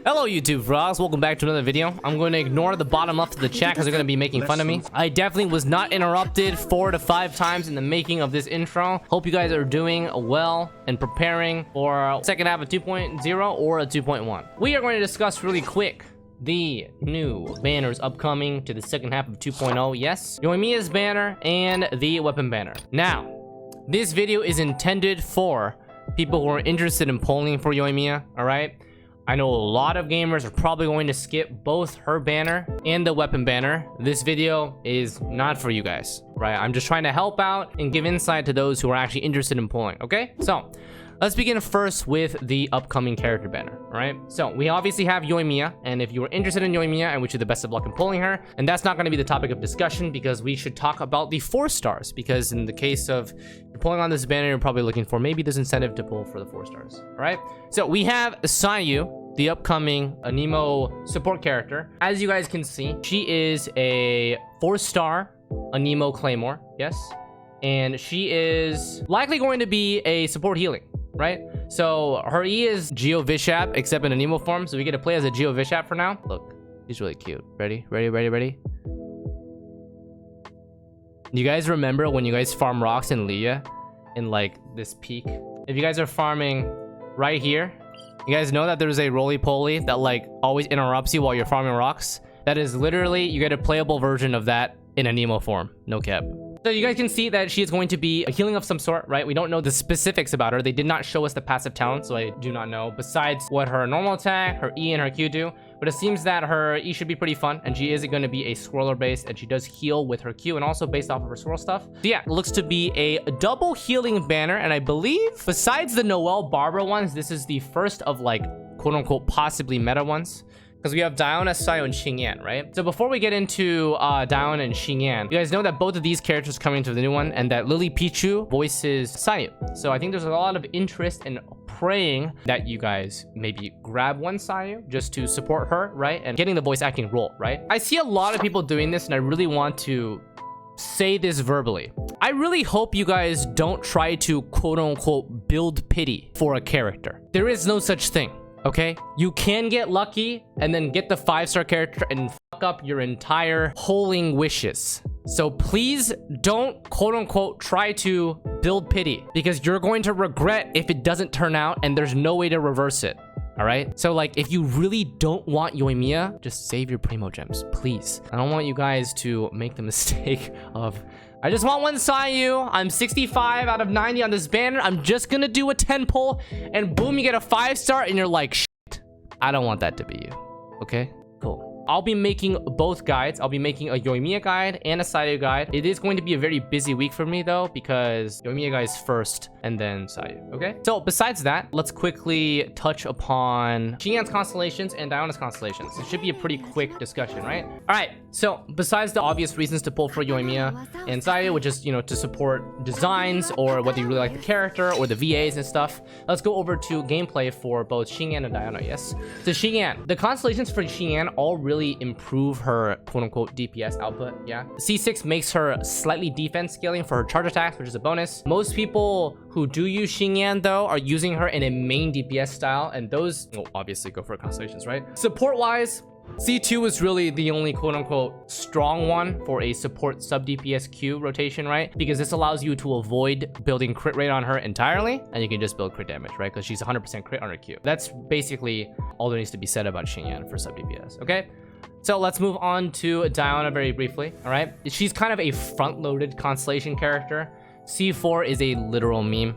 Hello YouTube vlogs, welcome back to another video. I'm going to ignore the bottom left of the chat because they're going to be making fun of me. I definitely was not interrupted 4 to 5 times in the making of this intro. Hope you guys are doing well and preparing for second half of 2.0 or a 2.1. We are going to discuss really quick the new banners upcoming to the second half of 2.0. Yes, Yoimiya's banner and the weapon banner. Now, this video is intended for people who are interested in polling for Yoimiya, alright? I know a lot of gamers are probably going to skip both her banner and the weapon banner. This video is not for you guys, right? I'm just trying to help out and give insight to those who are actually interested in polling, okay? So, let's begin first with the upcoming character banner, alright? So, we obviously have Yoimiya, and if you are interested in Yoimiya, I wish you the best of luck in polling her. And that's not going to be the topic of discussion because we should talk about the 4 stars. Because in the case of you're pulling on this banner, you're probably looking for maybe this incentive to pull for the 4 stars, alright? So, we have Sayu, the upcoming Anemo support character. As you guys can see, she is a 4-star Anemo Claymore, yes? And she is likely going to be a support healing, right? So her E is Geo Vishap, except in Anemo form, so we get to play as a Geo Vishap for now. Look, she's really cute. Ready? You guys remember when you guys farm rocks in Leah in like this peak? If you guys are farming right here, you guys know that there's a roly-poly that like always interrupts you while you're farming rocks? That is literally, you get a playable version of that in Anemo form, no cap. So you guys can see that she is going to be a healing of some sort, right? We don't know the specifics about her. They did not show us the passive talent, so I do not know. Besides what her normal attack, her E, and her Q do. But it seems that her E should be pretty fun, and she is going to be a swirler base, and she does heal with her Q, and also based off of her swirl stuff. So yeah, it looks to be a double healing banner, and I believe, besides the Noelle Barbara ones, this is the first of like, quote-unquote, possibly meta ones. Because we have Diona, Sayu, and Xingyan, right? So before we get into Diona and Xingyan, you guys know that both of these characters are coming to the new one, and that Lily Pichu voices Sayu. So I think there's a lot of interest in praying that you guys maybe grab one Sayu just to support her, right? And getting the voice acting role, right? I see a lot of people doing this, and I really want to say this verbally. I really hope you guys don't try to quote-unquote build pity for a character. There is no such thing. Okay, you can get lucky and then get the 5-star character and fuck up your entire polling wishes. So please don't quote-unquote try to build pity because you're going to regret if it doesn't turn out and there's no way to reverse it. All right, so like if you really don't want Yoimiya, just save your primo gems, please. I don't want you guys to make the mistake of, I just want one Sayu. I'm 65 out of 90 on this banner. I'm just gonna do a 10 pull and boom, you get a 5-star and you're like, shit, I don't want that to be you. Okay, cool. I'll be making both guides. I'll be making a Yoimiya guide and a Sayu guide. It is going to be a very busy week for me though, because Yoimiya guide is first and then Sayu, okay? So besides that, let's quickly touch upon Xingyan's constellations and Diona's constellations. It should be a pretty quick discussion, right? All right, so besides the obvious reasons to pull for Yoimiya and Sayu, which is, you know, to support designs or whether you really like the character or the VAs and stuff, let's go over to gameplay for both Xingyan and Diona, yes? So Xingyan, the constellations for Xingyan all really improve her quote-unquote DPS output, yeah? C6 makes her slightly defense scaling for her charge attacks, which is a bonus. Most people who do use Xingyan though are using her in a main DPS style, and those will obviously go for constellations, right? Support-wise, C2 is really the only quote-unquote strong one for a support sub-DPS Q rotation, right? Because this allows you to avoid building crit rate on her entirely, and you can just build crit damage, right? Because she's 100% crit on her Q. That's basically all there needs to be said about Xingyan for sub-DPS, okay? So let's move on to Diona very briefly, all right? She's kind of a front-loaded constellation character. C4 is a literal meme.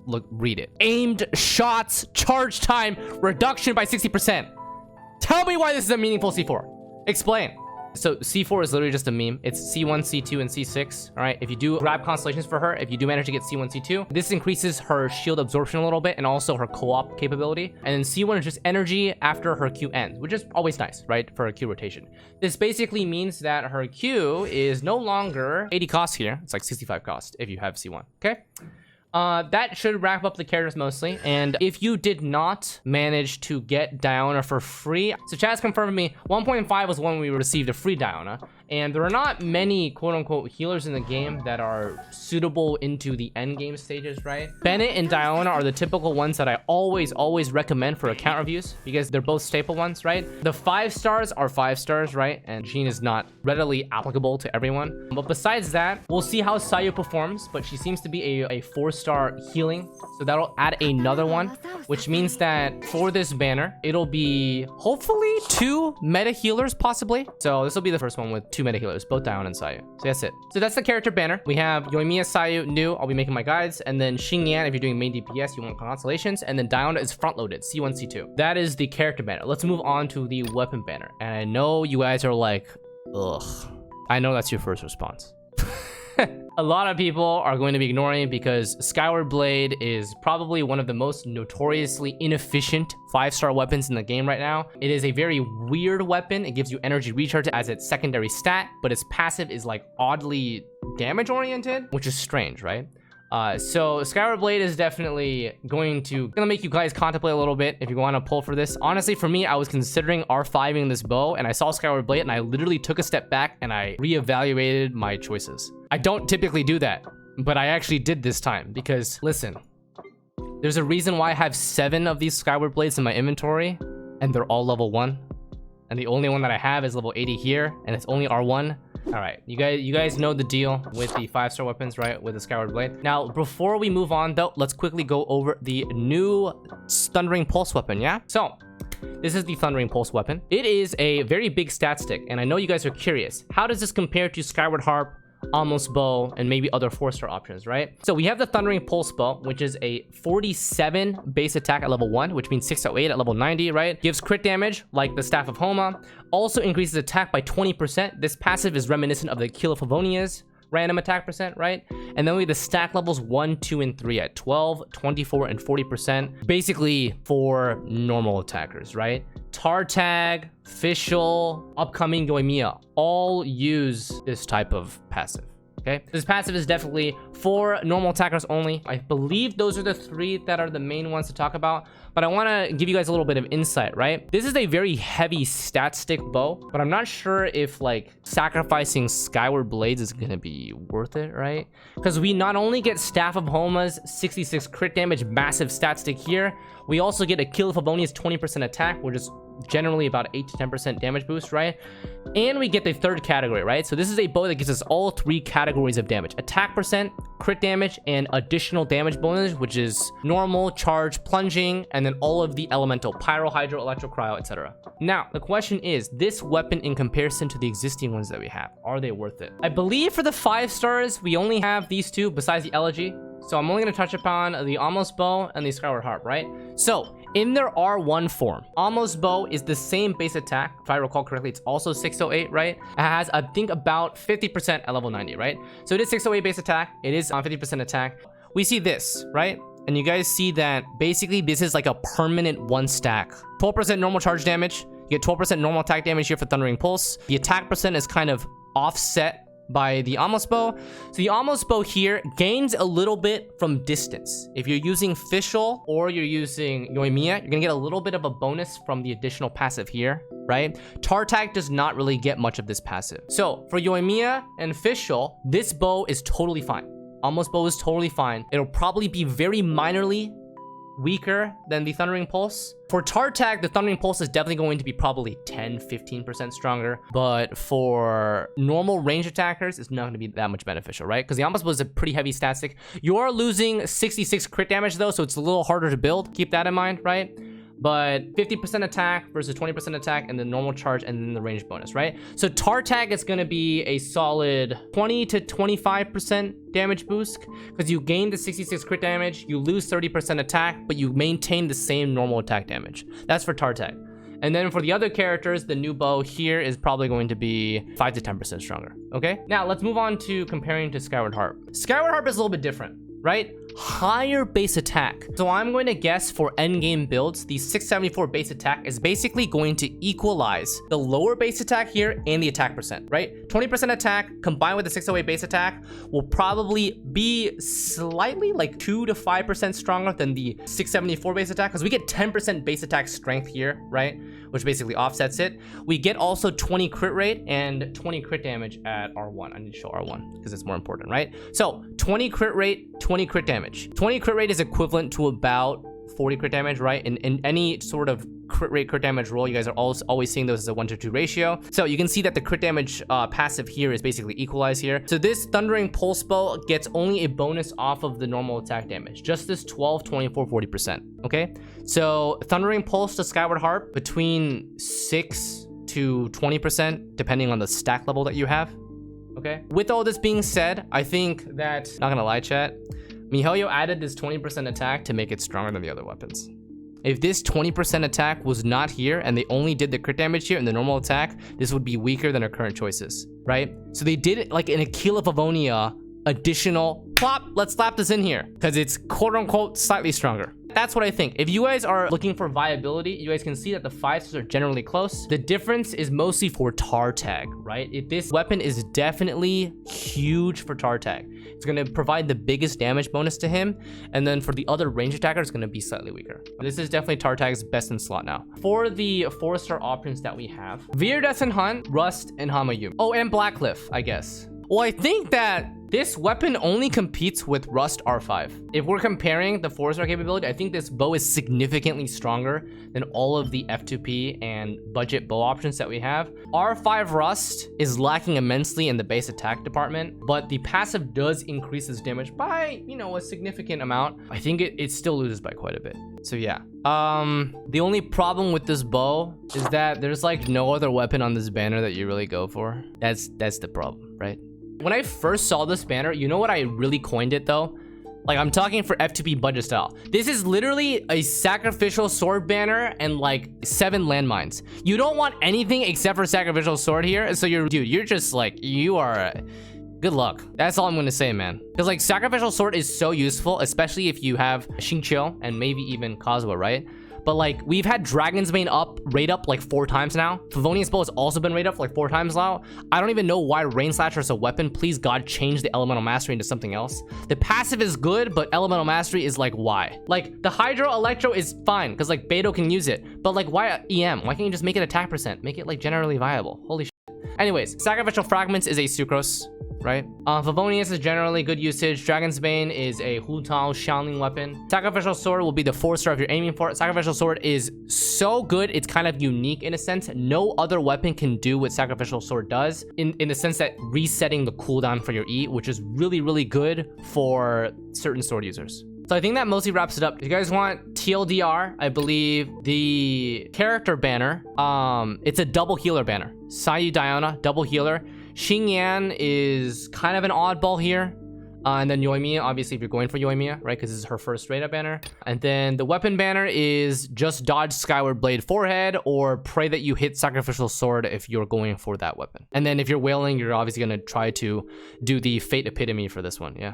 Look, read it. Aimed shots, charge time, reduction by 60%. Tell me why this is a meaningful C4. Explain. So C4 is literally just a meme. It's C1, C2, and C6. All right. If you do grab constellations for her, if you do manage to get C1, C2, this increases her shield absorption a little bit and also her co-op capability. And then C1 is just energy after her Q ends, which is always nice, right? For a Q rotation. This basically means that her Q is no longer 80 cost here. It's like 65 cost if you have C1. Okay. That should wrap up the characters mostly. And if you did not manage to get Diona for free, so chat has confirmed me 1.5 was when we received a free Diona, And there are not many quote-unquote healers in the game that are suitable into the end game stages, right? Bennett and Diona are the typical ones that I always recommend for account reviews because they're both staple ones, right? The 5 stars are 5 stars, right? And Jean is not readily applicable to everyone. But besides that, we'll see how Sayu performs, but she seems to be a 4-star healing. So that'll add another one, which means that for this banner, it'll be hopefully 2 meta healers possibly. So this will be the first one with 2 meta healers, both Diona and Sayu. So that's it. So that's the character banner. We have Yoimiya Sayu new. I'll be making my guides. And then Xingyan, if you're doing main DPS, you want constellations. And then Diona is front loaded, C1, C2. That is the character banner. Let's move on to the weapon banner. And I know you guys are like, ugh. I know that's your first response. A lot of people are going to be ignoring because Skyward Blade is probably one of the most notoriously inefficient 5-star weapons in the game right now. It is a very weird weapon. It gives you energy recharge as its secondary stat, but its passive is like oddly damage oriented, which is strange, right? So Skyward Blade is definitely gonna make you guys contemplate a little bit if you want to pull for this. Honestly, for me, I was considering R5ing this bow and I saw Skyward Blade and I literally took a step back and I reevaluated my choices. I don't typically do that, but I actually did this time because listen, there's a reason why I have 7 of these Skyward Blades in my inventory and they're all level 1. And the only one that I have is level 80 here and it's only R1. All right, you guys know the deal with the 5-star weapons, right? With the Skyward Blade. Now, before we move on though, let's quickly go over the new Thundering Pulse weapon, yeah? So, this is the Thundering Pulse weapon. It is a very big stat stick, and I know you guys are curious. How does this compare to Skyward Harp, Almost Bow, and maybe other 4-star options, right? So we have the Thundering Pulse Bow, which is a 47 base attack at level 1, which means 608 at level 90, right? Gives crit damage, like the Staff of Homa. Also increases attack by 20%. This passive is reminiscent of the Kill of Favonia's random attack percent, right? And then we have the stack levels 1, 2, and 3 at 12, 24, and 40%. Basically for normal attackers, right? Tartag, Fischl, upcoming Yoimiya all use this type of passive. Okay, this passive is definitely for normal attackers only. I believe those are the 3 that are the main ones to talk about, but I want to give you guys a little bit of insight, right? This is a very heavy stat stick bow, but I'm not sure if like sacrificing Skyward Blades is going to be worth it, right? Because we not only get Staff of Homa's 66 crit damage, massive stat stick here, we also get a Kill of Favonia's 20% attack, which is generally about 8 to 10% damage boost, right? And we get the 3rd category, right? So this is a bow that gives us all 3 categories of damage: attack percent, crit damage, and additional damage bonus, which is normal, charge, plunging, and then all of the elemental: pyro, hydro, electro, cryo, etc. Now the question is, this weapon in comparison to the existing ones that we have, are they worth it? I believe for the 5 stars we only have these 2 besides the elegy, so I'm only going to touch upon the Almost Bow and the Skyward Harp, right? So in their R1 form, Almost Bow is the same base attack. If I recall correctly, it's also 608, right? It has, I think, about 50% at level 90, right? So it is 608 base attack. It is on 50% attack. We see this, right? And you guys see that basically this is like a permanent 1 stack. 12% normal charge damage. You get 12% normal attack damage here for Thundering Pulse. The attack percent is kind of offset by the Almost Bow. So the Almost Bow here gains a little bit from distance. If you're using Fischl or you're using Yoimiya, you're gonna get a little bit of a bonus from the additional passive here, right? Tartag does not really get much of this passive. So for Yoimiya and Fischl, this bow is totally fine. Almost Bow is totally fine. It'll probably be very minorly weaker than the Thundering Pulse. For Tartag, the Thundering Pulse is definitely going to be probably 10-15% stronger, but for normal range attackers, it's not going to be that much beneficial, right? Because the Almost Bow is a pretty heavy stat stick. You are losing 66 crit damage though, so it's a little harder to build. Keep that in mind, right? But 50% attack versus 20% attack, and the normal charge, and then the range bonus, right? So Tartag is going to be a solid 20 to 25% damage boost, because you gain the 66 crit damage, you lose 30% attack, but you maintain the same normal attack damage. That's for Tartag. And then for the other characters, the new bow here is probably going to be 5 to 10% stronger, okay? Now, let's move on to comparing to Skyward Harp. Skyward Harp is a little bit different, right? higher base attack. So I'm going to guess for endgame builds, the 674 base attack is basically going to equalize the lower base attack here and the attack percent, right? 20% attack combined with the 608 base attack will probably be slightly like 2 to 5% stronger than the 674 base attack, because we get 10% base attack strength here, right? Which basically offsets it. We get also 20 crit rate and 20 crit damage at R1. I need to show R1 because it's more important, right? So 20 crit rate, 20 crit damage. 20 crit rate is equivalent to about 40 crit damage, right? In any sort of crit rate, crit damage roll, you guys are always seeing those as a 1-to-2 ratio. So you can see that the crit damage passive here is basically equalized here. So this Thundering Pulse Bow gets only a bonus off of the normal attack damage. Just this 12, 24, 40%, okay? So Thundering Pulse to Skyward Harp between 6 to 20%, depending on the stack level that you have, okay? With all this being said, I think that, not gonna lie, chat, miHoYo added this 20% attack to make it stronger than the other weapons. If this 20% attack was not here and they only did the crit damage here and the normal attack, this would be weaker than our current choices, right? So they did it like in Aquila Favonia, additional plop, let's slap this in here because it's quote unquote slightly stronger. That's what I think. If you guys are looking for viability, you guys can see that the 5s are generally close. The difference is mostly for Tartag, right? This weapon is definitely huge for Tartag. It's going to provide the biggest damage bonus to him. And then for the other range attacker, it's going to be slightly weaker. This is definitely Tartag's best in slot now. For the 4-star options that we have, Viridescent Hunt, Rust, and Hamayumi. Oh, and Blackcliff, I guess. Well, I think that this weapon only competes with Rust R5. If we're comparing the 4-star capability, I think this bow is significantly stronger than all of the F2P and budget bow options that we have. R5 Rust is lacking immensely in the base attack department, but the passive does increase its damage by, you know, a significant amount. I think it still loses by quite a bit. So yeah. The only problem with this bow is that there's like no other weapon on this banner that you really go for. That's the problem, right? When I first saw this banner, you know what I really coined it though? Like, I'm talking for F2P budget style. This is literally a sacrificial sword banner and like 7 landmines. You don't want anything except for sacrificial sword here. So you're just like, you are... Good luck. That's all I'm gonna say, man. Because like sacrificial sword is so useful, especially if you have Xingqiu and maybe even Kazuha, right? But like, we've had Dragon's Bane rate up like 4 times now. Favonius Bow has also been rated up like 4 times now. I don't even know why Rain Slasher is a weapon. Please God, change the Elemental Mastery into something else. The passive is good, but Elemental Mastery is like, why? Like, the Hydro Electro is fine, because like Beidou can use it. But like, why EM? Why can't you just make it attack percent? Make it like generally viable. Holy shit. Anyways, Sacrificial Fragments is a Sucrose, right? Favonius is generally good usage. Dragon's Bane is a Hu Tao Xiangling weapon. Sacrificial Sword will be the 4-star if you're aiming for it. Sacrificial Sword is so good, it's kind of unique in a sense. No other weapon can do what Sacrificial Sword does in the sense that resetting the cooldown for your E, which is really, really good for certain sword users. So I think that mostly wraps it up. If you guys want TLDR, I believe the character banner, it's a double healer banner. Sayu Diana, double healer. Xingyan is kind of an oddball here. And then Yoimiya, obviously, if you're going for Yoimiya, right? Because this is her first straight-up banner. And then the weapon banner is just dodge Skyward Blade forehead or pray that you hit Sacrificial Sword if you're going for that weapon. And then if you're wailing, you're obviously going to try to do the Fate Epitome for this one, yeah.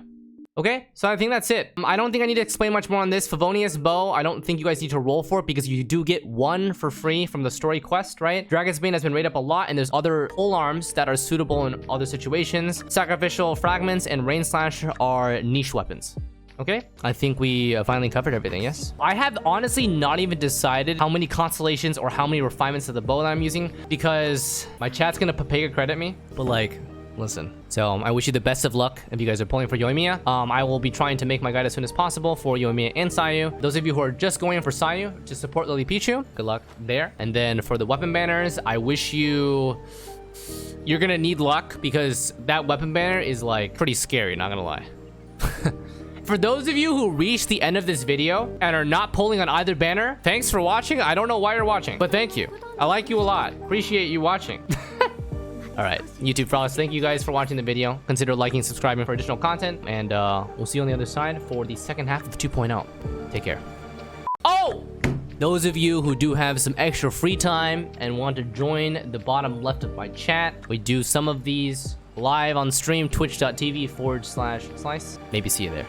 Okay, so I think that's it. I don't think I need to explain much more on this. Favonius Bow, I don't think you guys need to roll for it because you do get 1 for free from the story quest, right? Dragon's Bane has been rated up a lot, and there's other pole arms that are suitable in other situations. Sacrificial Fragments and Rain Slash are niche weapons. Okay, I think we finally covered everything, yes? I have honestly not even decided how many constellations or how many refinements of the bow that I'm using because my chat's gonna Papega credit me, but like... Listen, so I wish you the best of luck if you guys are pulling for Yoimiya. I will be trying to make my guide as soon as possible for Yoimiya and Sayu. Those of you who are just going for Sayu to support Lily Pichu, good luck there. And then for the weapon banners, I wish you're gonna need luck because that weapon banner is like pretty scary, not gonna lie. For those of you who reached the end of this video and are not pulling on either banner, thanks for watching. I don't know why you're watching, but thank you. I like you a lot. Appreciate you watching. All right, YouTube frauds, thank you guys for watching the video. Consider liking and subscribing for additional content, and we'll see you on the other side for the second half of 2.0. Take care. Oh! Those of you who do have some extra free time and want to join the bottom left of my chat, we do some of these live on stream, twitch.tv/Xlice. Maybe see you there.